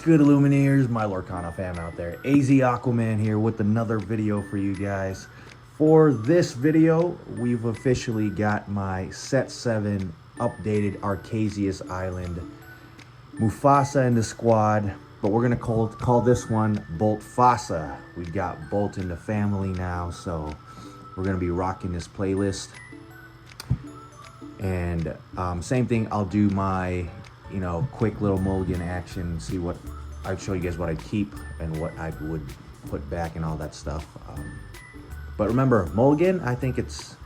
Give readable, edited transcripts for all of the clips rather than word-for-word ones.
good, Illumineers? My Lorcana fam out there. AZ Aquaman here with another video for you guys. For this video, we've officially got my Set 7 updated Arcasius Island. Mufasa in the squad, but we're gonna call this one Boltfasa. We've got Bolt in the family now, so we're gonna be rocking this playlist. And same thing, I'll do my quick little mulligan action, see what I'd show you guys what I'd keep and what I would put back and all that stuff. But remember, mulligan, I think it's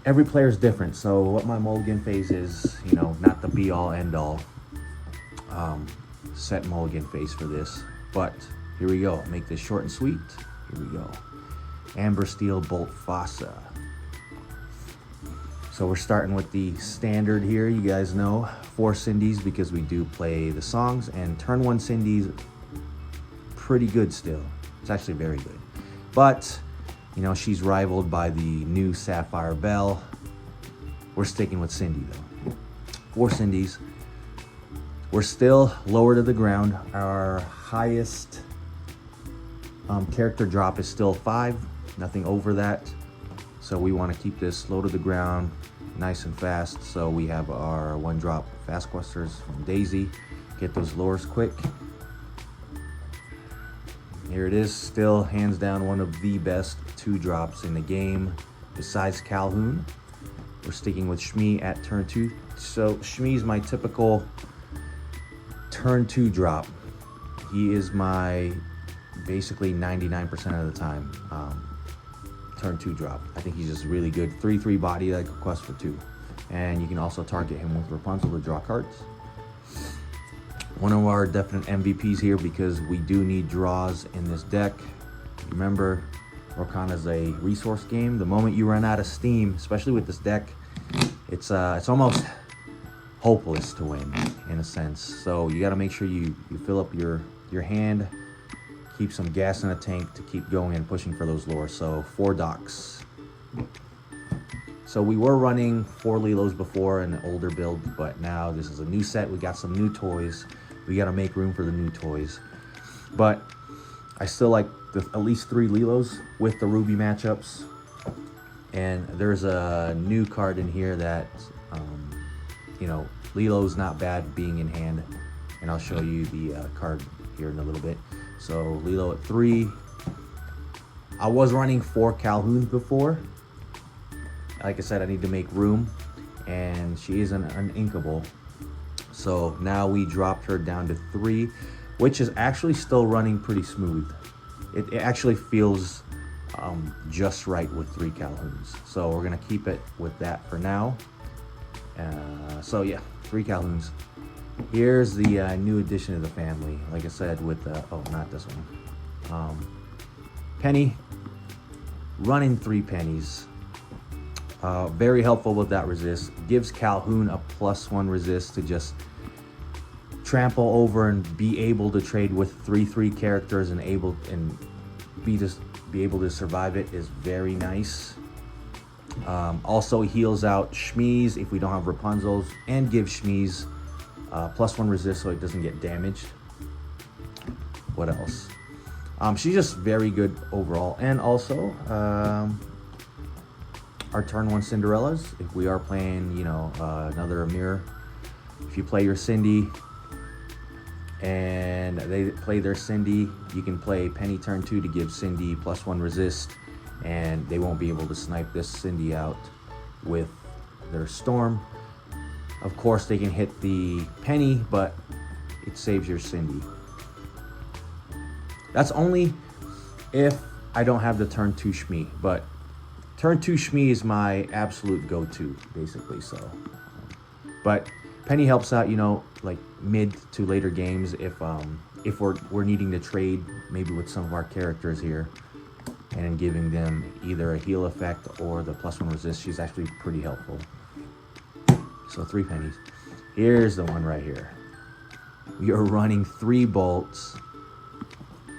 every player's different, so what my mulligan phase is, not the be all end all set mulligan phase for this. But here we go, make this short and sweet. Here we go, Amber Steel Boltfasa. So we're starting with the standard here. You guys know 4 Cindy's because we do play the songs, and turn 1 Cindy's pretty good still. It's actually very good. But, she's rivaled by the new Sapphire Belle. We're sticking with Cindy though. 4 Cindy's. We're still lower to the ground. Our highest character drop is still 5, nothing over that. So we want to keep this low to the ground, nice and fast. So we have our 1 drop fast questers from Daisy. Get those lures quick. Here it is, still hands down one of the best 2 drops in the game besides Calhoun. We're sticking with Shmi at turn 2. So Shmi's my typical turn 2 drop. He is my basically 99% of the time. Turn 2 drop. I think he's just really good. 3/3 body that could quest for 2. And you can also target him with Rapunzel to draw cards. One of our definite MVPs here because we do need draws in this deck. Remember, Lorcana is a resource game. The moment you run out of steam, especially with this deck, it's almost hopeless to win in a sense. So you got to make sure you fill up your hand. Keep some gas in a tank to keep going and pushing for those lures. So 4 docks. So we were running 4 Lilos before in an older build, but now this is a new set. We got some new toys. We got to make room for the new toys. But I still like at least 3 Lilos with the Ruby matchups. And there's a new card in here that, Lilo's not bad being in hand. And I'll show you the card here in a little bit. So Lilo at 3. I was running 4 Calhoun before. Like I said, I need to make room, and she is an uninkable. So now we dropped her down to 3, which is actually still running pretty smooth. It actually feels just right with 3 Calhouns. So we're gonna keep it with that for now. So yeah, 3 Calhouns. Here's the new addition to the family. Like I said, with not this one. Penny, running 3 pennies. Very helpful with that resist. Gives Calhoun a +1 resist to just trample over and be able to trade with 3/3 characters and be able to survive it is very nice. Also heals out Shmi's if we don't have Rapunzel's, and gives Shmi's +1 resist so it doesn't get damaged. What else? She's just very good overall. And also our turn 1 Cinderellas, if we are playing another mirror, if you play your Cindy and they play their Cindy, you can play Penny turn 2 to give Cindy +1 resist, and they won't be able to snipe this Cindy out with their Storm. Of course, they can hit the Penny, but it saves your Cindy. That's only if I don't have the turn 2 Shmi, but turn 2 Shmi is my absolute go-to, basically. So, but Penny helps out, like mid to later games if we're needing to trade maybe with some of our characters here, and giving them either a heal effect or the +1 resist. She's actually pretty helpful. So 3 pennies. Here's the one right here. We are running 3 bolts.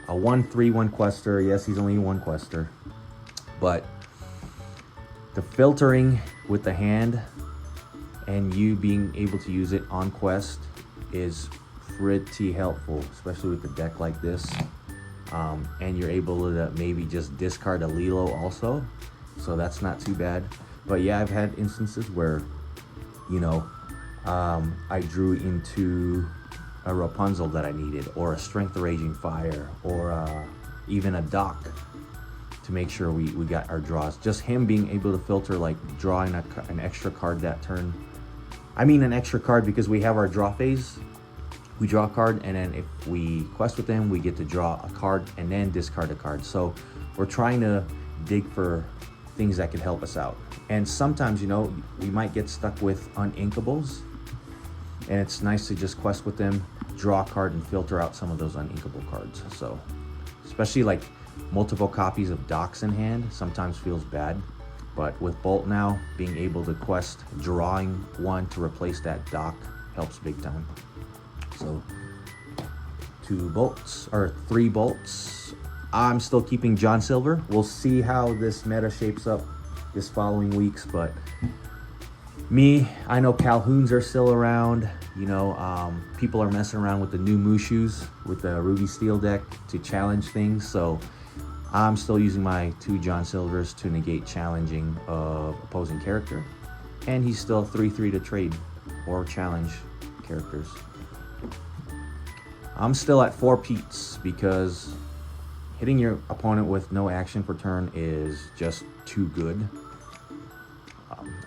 A 1/3/1 quester. Yes, he's only 1 quester. But the filtering with the hand and you being able to use it on quest is pretty helpful, especially with a deck like this. And you're able to maybe just discard a Lilo also, so that's not too bad. But yeah, I've had instances where, you know, I drew into a Rapunzel that I needed, or a Strength of Raging Fire, or even a Dock, to make sure we got our draws. Just him being able to filter, like drawing an extra card that turn. I mean an extra card because we have our draw phase. We draw a card, and then if we quest with him, we get to draw a card and then discard a card. So we're trying to dig for things that can help us out. And sometimes, you know, we might get stuck with uninkables, and it's nice to just quest with them, draw a card, and filter out some of those uninkable cards. So especially like multiple copies of Docks in hand sometimes feels bad, but with Bolt now, being able to quest drawing one to replace that Dock helps big time. So 2 bolts, or 3 bolts. I'm still keeping John Silver. We'll see how this meta shapes up this following weeks, but I know Calhouns are still around. You know, people are messing around with the new Mushus with the Ruby Steel deck to challenge things. So I'm still using my 2 John Silvers to negate challenging of opposing character. And he's still 3/3 to trade or challenge characters. I'm still at 4 Peats because hitting your opponent with no action for turn is just too good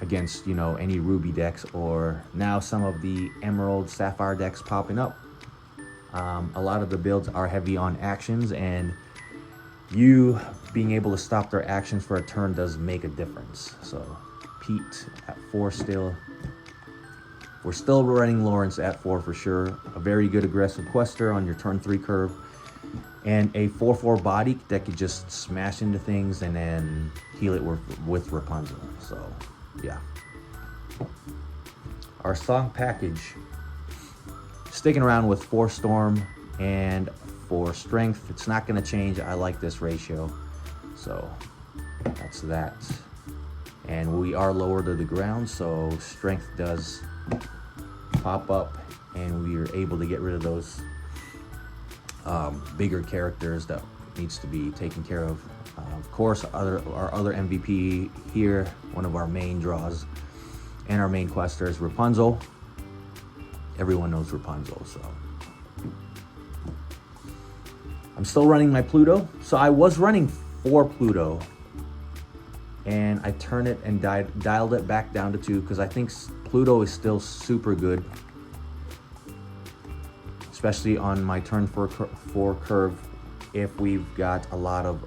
against, you know, any Ruby decks, or now some of the Emerald Sapphire decks popping up. A lot of the builds are heavy on actions, and you being able to stop their actions for a turn does make a difference. So Pete at 4 still. We're still running Lawrence at 4 for sure. A very good aggressive quester on your turn 3 curve. And a 4/4 body that could just smash into things and then heal it with Rapunzel. So, yeah. Our song package. Sticking around with 4 Storm and 4 Strength. It's not going to change. I like this ratio. So, that's that. And we are lower to the ground, so Strength does pop up, and we are able to get rid of those bigger characters that needs to be taken care of. Of course, our other MVP here, one of our main draws and our main questers, Rapunzel. Everyone knows Rapunzel, so. I'm still running my Pluto. So I was running 4 Pluto, and I turned it and dialed it back down to 2 because I think Pluto is still super good, especially on my turn 4 curve if we've got a lot of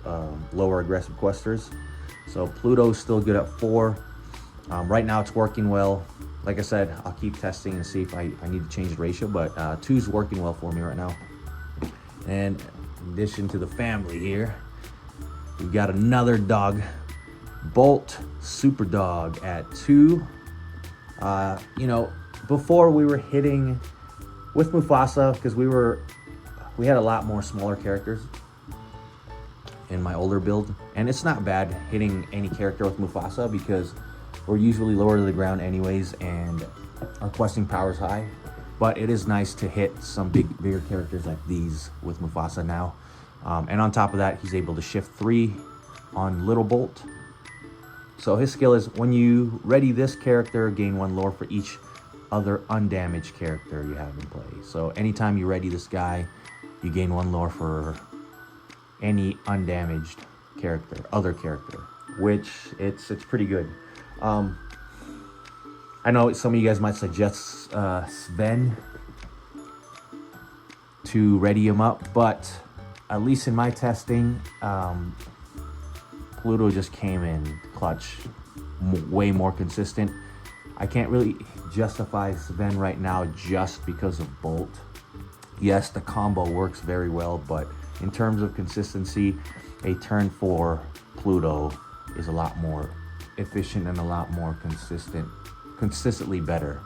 lower aggressive questers. So Pluto's still good at 4. Right now it's working well. Like I said, I'll keep testing and see if I need to change the ratio, but 2's working well for me right now. And in addition to the family here, we've got another dog, Bolt Super Dog at 2. You know, before we were hitting with Mufasa, because we had a lot more smaller characters in my older build, and it's not bad hitting any character with Mufasa because we're usually lower to the ground anyways, and our questing power is high. But it is nice to hit some bigger characters like these with Mufasa now. And on top of that, he's able to shift 3 on Little Bolt. So his skill is when you ready this character, gain 1 lore for each other undamaged character you have in play. So anytime you ready this guy, you gain 1 lore for any undamaged character, other character, which it's pretty good. I know some of you guys might suggest Sven to ready him up, but at least in my testing, Pluto just came in clutch, way more consistent. I can't really justify Sven right now just because of Bolt. Yes, the combo works very well, but in terms of consistency, a turn 4 Pluto is a lot more efficient and a lot more consistently better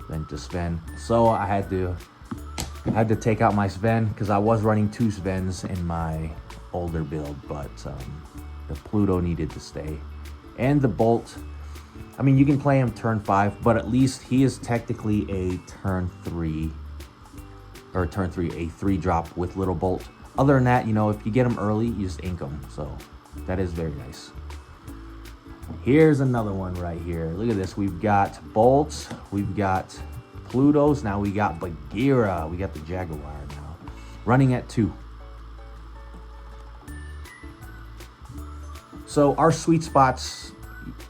than to Sven. So I had to take out my Sven because I was running 2 Svens in my older build, but the Pluto needed to stay. And the Bolt, I mean, you can play him turn 5, but at least he is technically a turn 3 or turn 3, a 3-drop with Little Bolt. Other than that, you know, if you get them early, you just ink them. So that is very nice. Here's another one right here. Look at this. We've got Bolts. We've got Plutos. Now we got Bagheera. We got the Jaguar now. Running at 2. So our sweet spot's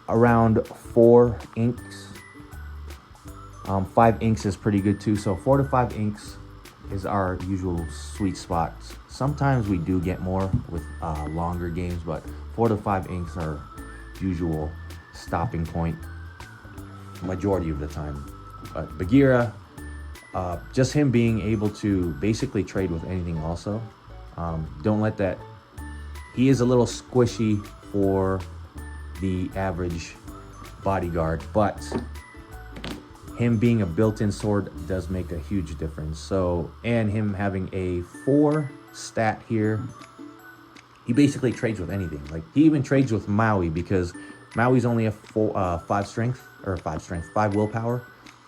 around 4 inks. 5 inks is pretty good too. So 4 to 5 inks is our usual sweet spot. Sometimes we do get more with longer games, but 4 to 5 inks are usual stopping point majority of the time. But Bagheera, just him being able to basically trade with anything also. Don't let that, he is a little squishy for the average bodyguard, but him being a built-in sword does make a huge difference. So, and him having a 4 stat here, he basically trades with anything. Like, he even trades with Maui, because Maui's only a 5 strength, or 5 willpower.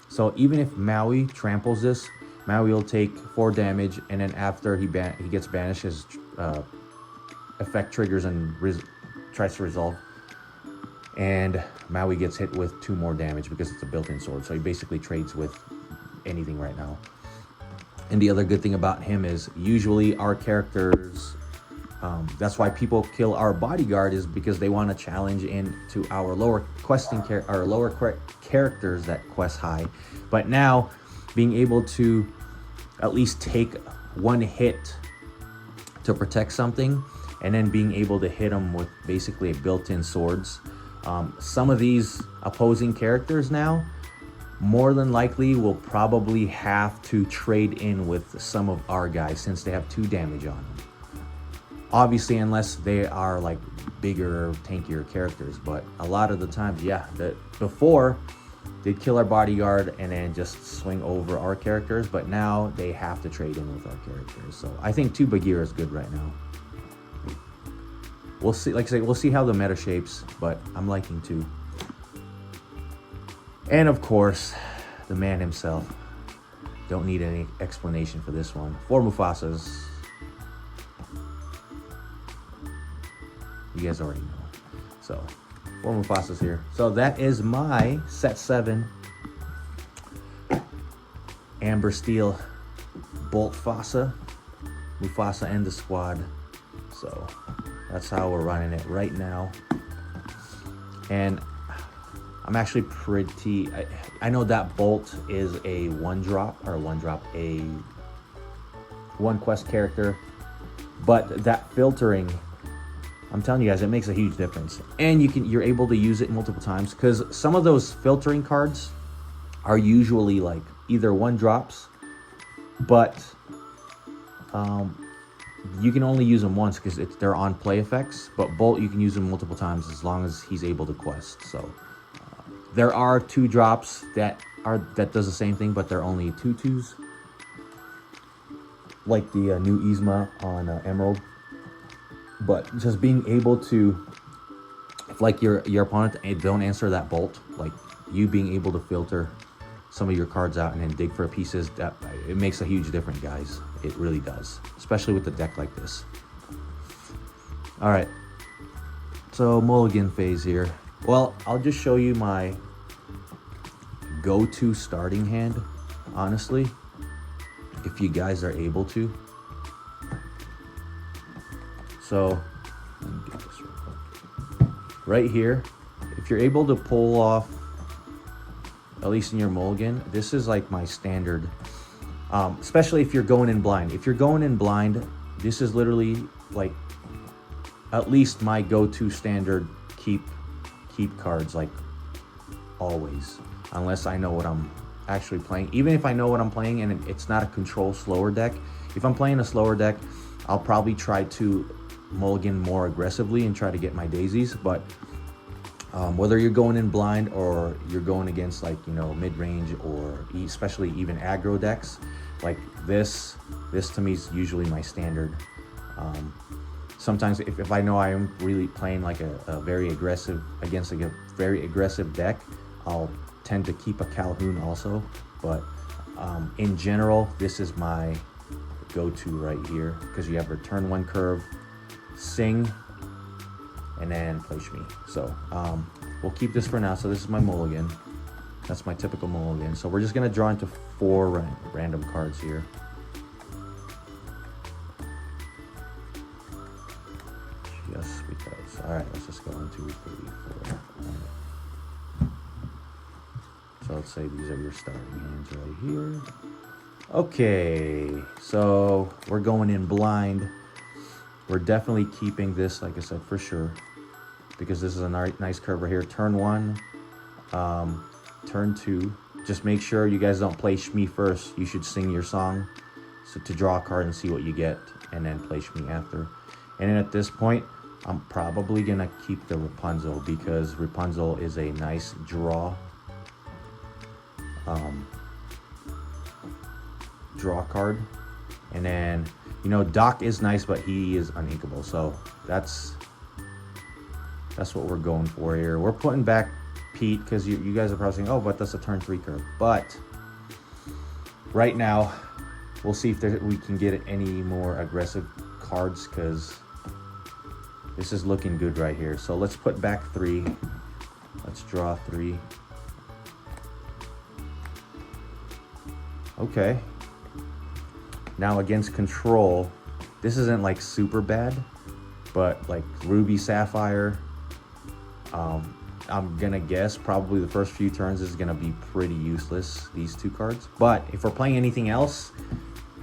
So even if Maui tramples this, Maui will take 4 damage, and then after he gets banished, his effect triggers and tries to resolve. And Maui gets hit with 2 more damage because it's a built-in sword. So he basically trades with anything right now. And the other good thing about him is usually our characters, that's why people kill our bodyguard, is because they want to challenge into our lower questing characters that quest high. But now being able to at least take 1 hit to protect something, and then being able to hit them with basically built-in swords. Some of these opposing characters now, more than likely, will probably have to trade in with some of our guys, since they have 2 damage on them. Obviously, unless they are like bigger, tankier characters. But a lot of the times, yeah, before they'd kill our bodyguard and then just swing over our characters, but now they have to trade in with our characters. So I think 2 Bagheera is good right now. We'll see, like I say, we'll see how the meta shapes, but I'm liking 2. And of course, the man himself. Don't need any explanation for this one. 4 Mufasas. You guys already know. So, 4 Mufasas here. So that is my set 7 Amber Steel Bolt Fasa. Mufasa and the squad. So that's how we're running it right now. And I'm actually pretty, I know that Bolt is a 1-drop, or a 1 quest character, but that filtering, I'm telling you guys, it makes a huge difference. And you're able to use it multiple times, because some of those filtering cards are usually like either 1-drops, but you can only use them once because they're on play effects. But Bolt, you can use them multiple times as long as he's able to quest. So there are 2-drops that does the same thing, but they're only 2/2s, like the new Yzma on Emerald. But just being able to, if like your opponent don't answer that Bolt, like you being able to filter some of your cards out and then dig for pieces, that it makes a huge difference, guys. It really does, especially with a deck like this. All right, so Mulligan phase here. Well, I'll just show you my go-to starting hand, honestly, if you guys are able to. So let me get this real quick. Right here, if you're able to pull off, at least in your Mulligan, this is like my standard, especially if you're going in blind. If you're going in blind, this is literally like at least my go-to standard keep cards, like always, unless I know what I'm actually playing. Even if I know what I'm playing and it's not a control slower deck, if I'm playing a slower deck, I'll probably try to Mulligan more aggressively and try to get my daisies. But whether you're going in blind or you're going against, like, you know, mid-range or especially even aggro decks, like this to me is usually my standard. Sometimes if I know I am really playing like a very aggressive, against a very aggressive deck, I'll tend to keep a Calhoun also. But In general, this is my go-to right here because you have return one curve, sing, and then play Shmi. So we'll keep this for now. So this is my mulligan. That's my typical mulligan. So we're just gonna draw into 4 random cards here. Just because. All right, let's just go 1, 2, 3, 4. So let's say these are your starting hands right here. Okay, so we're going in blind. We're definitely keeping this, like I said, for sure, because this is a nice curve right here. Turn 1, turn 2. Just make sure you guys don't play Shmi first. You should sing your song, so to draw a card and see what you get, and then play Shmi after. And then at this point, I'm probably gonna keep the Rapunzel because Rapunzel is a nice draw. Draw card. And then, you know, Doc is nice, but he is uninkable. So that's what we're going for here. We're putting back Pete because you guys are probably saying, oh, but that's a turn 3 curve. But right now, we'll see if we can get any more aggressive cards because this is looking good right here. So let's put back 3. Let's draw 3. Okay. Now against control, this isn't like super bad, but like Ruby Sapphire, I'm gonna guess probably the first few turns is gonna be pretty useless, these 2 cards. But if we're playing anything else,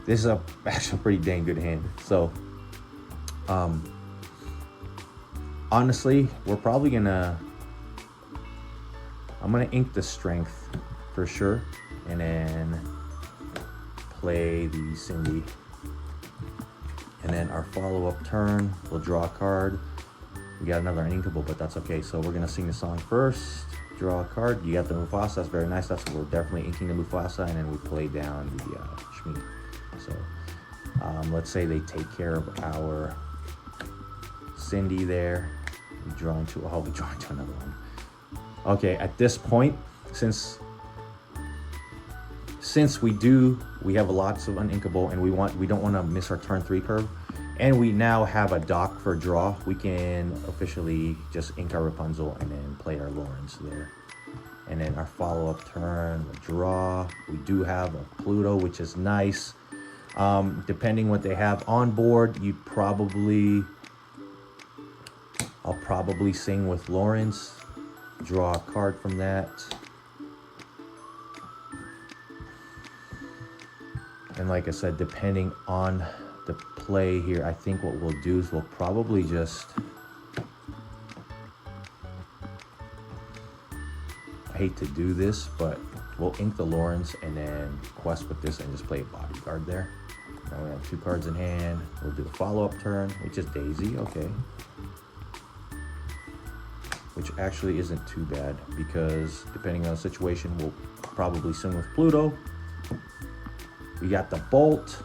this is actually a pretty dang good hand. So honestly, we're probably I'm gonna ink the strength for sure, and then play the Cindy. And then our follow-up turn, we'll draw a card. We got another uninkable, but that's okay. So we're gonna sing the song first, draw a card. You got the Mufasa, that's very nice. That's what we're definitely inking the Mufasa, and then we play down the Shmi. So let's say they take care of our Cindy there. We draw into, oh, we draw into another one. Okay, at this point, since we have lots of uninkable and we don't want to miss our turn 3 curve, and we now have a Doc for draw, we can officially just ink our Rapunzel and then play our Lawrence there. And then our follow-up turn, we'll draw. We do have a Pluto, which is nice. Depending what they have on board, I'll probably sing with Lawrence, draw a card from that. And like I said, depending on the play here, I think what we'll do is we'll probably just, I hate to do this, but we'll ink the Lawrence and then quest with this and just play a bodyguard there. Now we have 2 cards in hand. We'll do a follow-up turn, which is Daisy, okay. Which actually isn't too bad because depending on the situation, we'll probably sing with Pluto. We got the Bolt.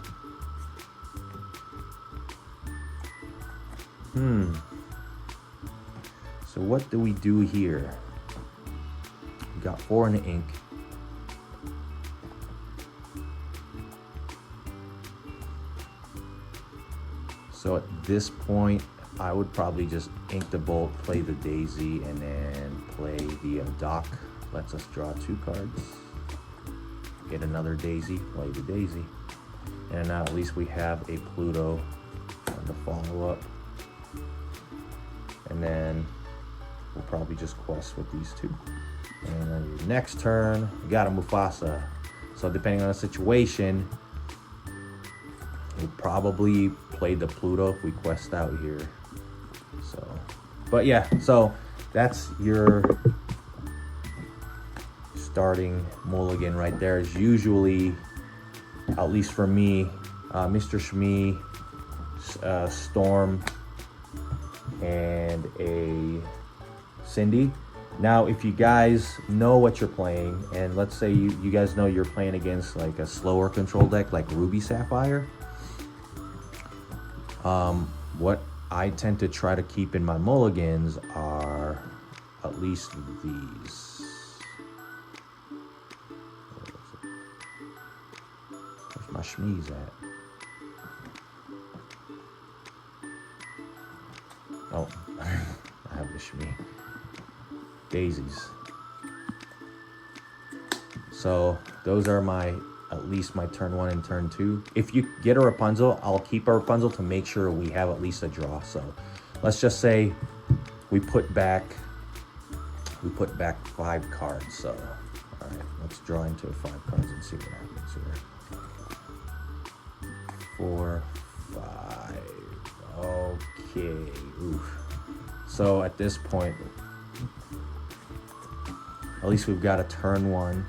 So what do we do here? We got 4 in the ink. So at this point, I would probably just ink the Bolt, play the Daisy, and then play the Doc. Lets us draw 2 cards. Get another Daisy, play the Daisy. And now at least we have a Pluto on the follow-up. And then we'll probably just quest with these 2. And then the next turn, we got a Mufasa. So depending on the situation, we'll probably play the Pluto if we quest out here. So, but yeah, so that's your starting mulligan right there. Is usually, at least for me, Mr. Shmi, Storm, and a Cindy. Now, if you guys know what you're playing, and let's say you guys know you're playing against like a slower control deck like Ruby Sapphire, what I tend to try to keep in my mulligans are at least these. Shmee's at? Oh, I have the Shmee. Daisies. So those are at least my turn 1 and turn 2. If you get a Rapunzel, I'll keep a Rapunzel to make sure we have at least a draw. So let's just say we put back 5 cards. So all right, let's draw into 5 cards and see what happens here. 4, 5. Okay. Oof. So at this point, at least we've got a turn 1.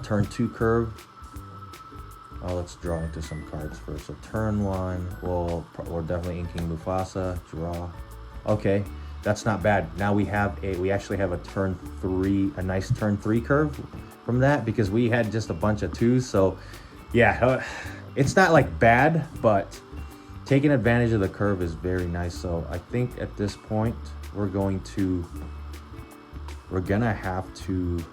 Turn 2 curve. Let's draw into some cards first. So turn 1, we're definitely inking Mufasa. Draw. Okay, that's not bad. Now we actually have a turn 3, a nice turn 3 curve from that, because we had just a bunch of 2s. So yeah, it's not like bad, but taking advantage of the curve is very nice. So I think at this point we're gonna have to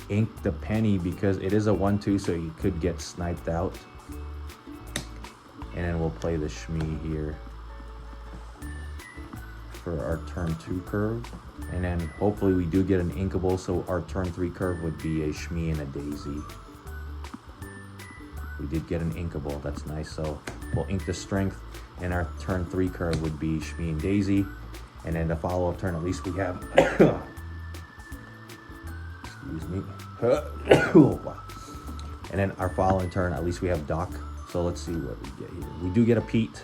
ink the penny, because it is a 1-2, so you could get sniped out. And then we'll play the Shmee here for our turn 2 curve. And then hopefully we do get an inkable, so our turn 3 curve would be a Shmee and a Daisy. We did get an inkable, that's nice. So we'll ink the Strength, and our turn 3 curve would be Shmee and Daisy. And then the follow-up turn, at least we have excuse me. Wow. And then our following turn, at least we have Doc. So let's see what we get here. We do get a Pete.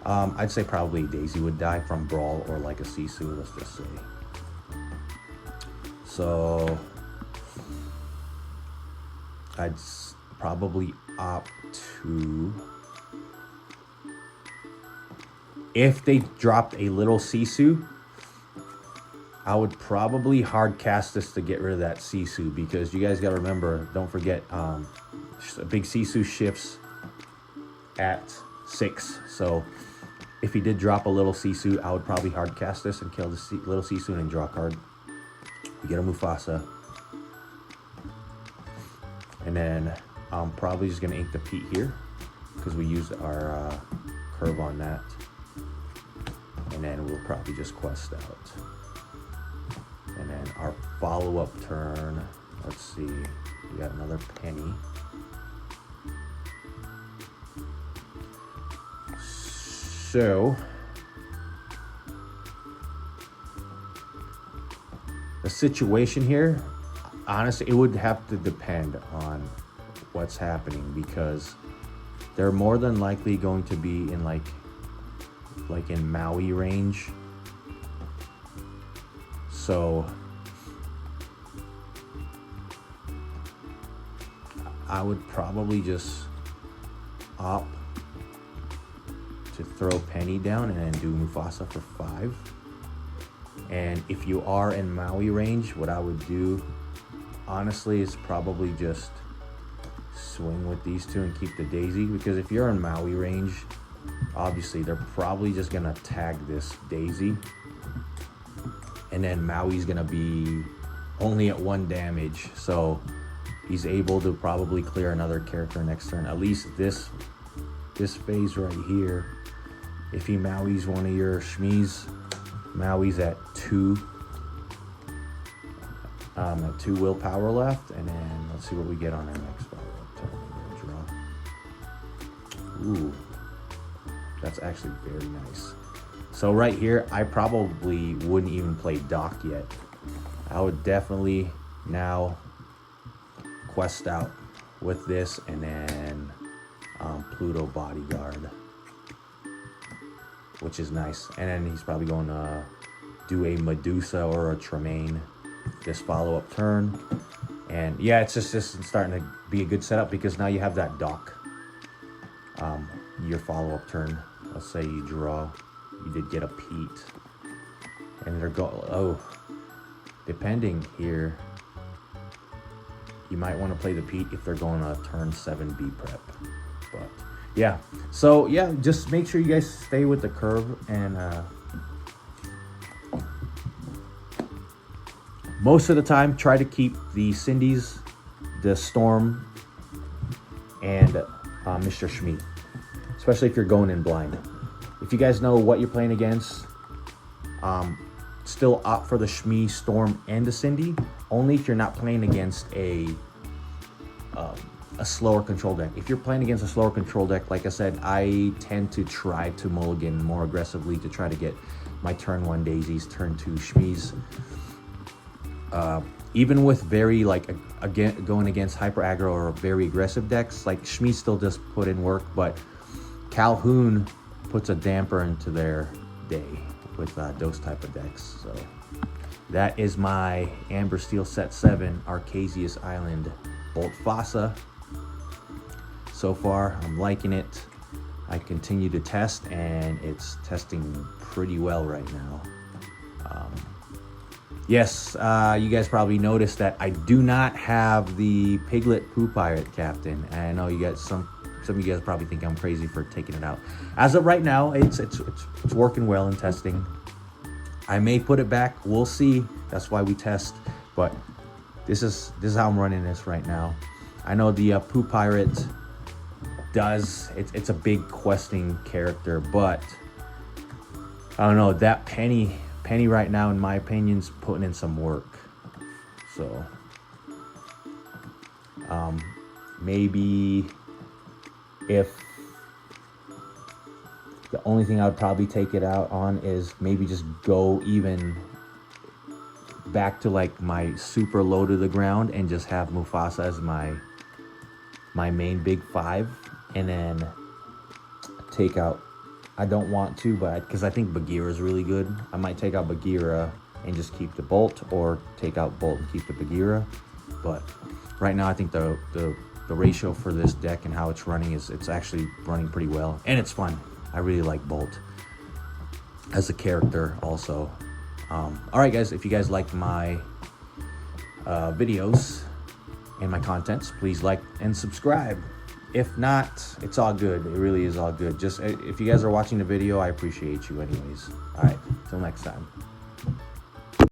I'd say probably Daisy would die from Brawl or like a Sisu, let's just say. So I'd probably opt to, if they dropped a little Sisu, I would probably hard cast this to get rid of that Sisu, because you guys got to remember, don't forget, a big Sisu shifts at 6. So if he did drop a little Sisu, I would probably hard cast this and kill the little Sisu and then draw a card. We get a Mufasa. And then I'm probably just going to ink the Pete here, because we used our curve on that. And then we'll probably just quest out. And then our follow-up turn, let's see, we got another penny. So the situation here, honestly, it would have to depend on what's happening, because they're more than likely going to be in like in Maui range. So I would probably just opt to throw Penny down and then do Mufasa for 5. And if you are in Maui range, what I would do, honestly, is probably just swing with these 2 and keep the Daisy, because if you're in Maui range, obviously they're probably just gonna tag this Daisy. And then Maui's gonna be only at 1 damage, so he's able to probably clear another character next turn. At least this phase right here, if he Maui's one of your Shmees, Maui's at 2 willpower left. And then let's see what we get on our next follow-up turn. Draw. Ooh, that's actually very nice. So right here, I probably wouldn't even play Doc yet. I would definitely now quest out with this, and then Pluto Bodyguard, which is nice. And then he's probably going to do a Medusa or a Tremaine this follow-up turn. And yeah, it's just starting to be a good setup, because now you have that Doc. Your follow-up turn, let's say you draw, you did get a Pete, and they're depending here, you might want to play the Pete if they're going to turn 7 B prep. But yeah, so yeah, just make sure you guys stay with the curve and Most of the time, try to keep the Cindy's, the Storm, and Mr. Shmee, especially if you're going in blind. If you guys know what you're playing against, still opt for the Shmee, Storm, and the Cindy, only if you're not playing against a slower control deck. If you're playing against a slower control deck, like I said, I tend to try to mulligan more aggressively to try to get my turn 1 daisies, turn 2 Shmees. Even with very, like, again, going against hyper aggro or very aggressive decks, like Shmee still does put in work, but Calhoun puts a damper into their day with those type of decks. So that is my Amber Steel Set 7 Arcasius Island Bolt Fasa. So far, I'm liking it. I continue to test, and it's testing pretty well right now. Yes, you guys probably noticed that I do not have the Piglet Poo Pirate Captain. And I know you guys, some of you guys probably think I'm crazy for taking it out. As of right now, it's working well in testing. I may put it back. We'll see. That's why we test. But this is how I'm running this right now. I know the Poo Pirate it's a big questing character, but I don't know, that Penny right now, in my opinion, is putting in some work. So maybe if the only thing I would probably take it out on is maybe just go even back to like my super low to the ground and just have Mufasa as my main big 5, and then take out, I don't want to, but because I think Bagheera is really good, I might take out Bagheera and just keep the Bolt, or take out Bolt and keep the Bagheera. But right now I think the ratio for this deck and how it's running it's actually running pretty well, and it's fun. I really like Bolt as a character also. All right, guys, if you guys like my videos and my contents, please like and subscribe. If not, it's all good. It really is all good. Just if you guys are watching the video, I appreciate you anyways. All right, till next time.